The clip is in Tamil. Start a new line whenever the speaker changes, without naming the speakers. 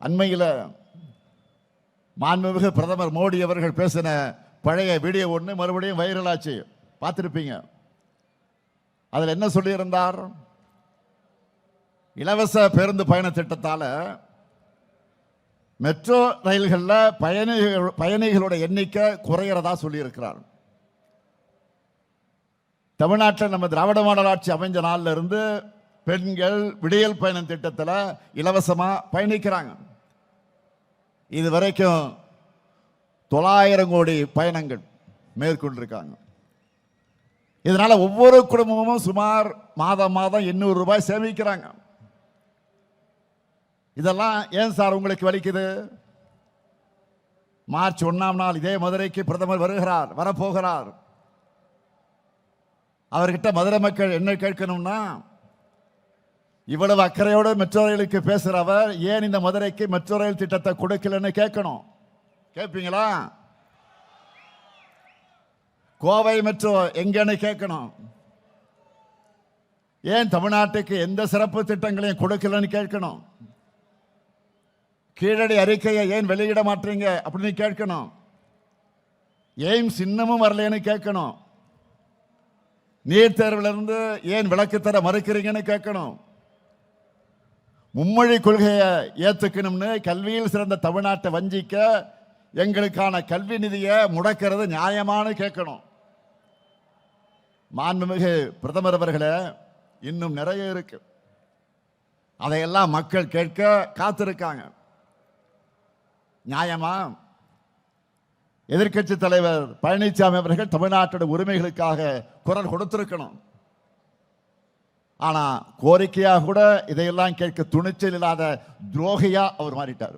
அண்மையில் மாண்புமிகு பிரதமர் மோடி அவர்கள் பேசின பழைய வீடியோ ஒன்று மறுபடியும் வைரலாச்சு, பார்த்துருப்பீங்க. அதில் என்ன சொல்லியிருந்தார்? இலவச பேருந்து பயண திட்டத்தால் மெட்ரோ ரயில்களில் பயணிகளோட எண்ணிக்கை குறையிறதா சொல்லியிருக்கிறார். தமிழ்நாட்டில் நம்ம திராவிட மாடல் ஆட்சி அமைஞ்ச நாளில் இருந்து பெண்கள் விடியல் பயணம் திட்டத்தில் இலவசமாக பயணிக்கிறாங்க. இது வரைக்கும் 900 கோடி பயணங்கள் மேற்கொண்டிருக்காங்க. இதனால ஒவ்வொரு குடும்பமும் சுமார் மாதம் 800 ரூபாய் சேமிக்கிறாங்க. இதெல்லாம் ஏன் சார் உங்களுக்கு வலிக்குது? மார்ச் 1ஆம் நாள் இதே மதுரைக்கு பிரதமர் வரப்போகிறார். அவர்கிட்ட மதுரை மக்கள் என்ன கேட்கணும்னா, இவ்வளவு அக்கறையோடு மெட்ரோ ரயிலுக்கு பேசுறவர் ஏன் இந்த மதுரைக்கு மெட்ரோ ரயில் திட்டத்தை கொடுக்கலன்னு கேட்கணும். கேட்பீங்களா? கோவை மெட்ரோ எங்கன்னு கேட்கணும். ஏன் தமிழ்நாட்டுக்கு எந்த சிறப்பு திட்டங்களையும் கொடுக்கலன்னு கேட்கணும். கீழடி அறிக்கையை ஏன் வெளியிட மாட்டீங்க அப்படின்னு கேட்கணும். எய்ம்ஸ் இன்னமும் வரலன்னு கேட்கணும். நீட் தேர்விலிருந்து ஏன் விலக்கு தர மறுக்கிறீங்கன்னு கேட்கணும். மும்மொழி கொள்கையை ஏத்துக்கணும்னு கல்வியில் சிறந்த தமிழ்நாட்டை வஞ்சிக்க எங்களுக்கான கல்வி நிதியை முடக்கிறது நியாயமானு கேட்கணும். மாண்புமிகு பிரதமர் அவர்களே, இன்னும் நிறைய இருக்கு. அதையெல்லாம் மக்கள் கேட்க காத்திருக்காங்க. நியாயமா? எதிர்க்கட்சி தலைவர் பழனிசாமி அவர்கள் தமிழ்நாட்டோட உரிமைகளுக்காக குரல் கொடுத்திருக்கணும். ஆனா கோரிக்கையாக கூட இதையெல்லாம் கேட்க துணிச்சல் இல்லாத துரோகியா அவர் மாறிட்டார்.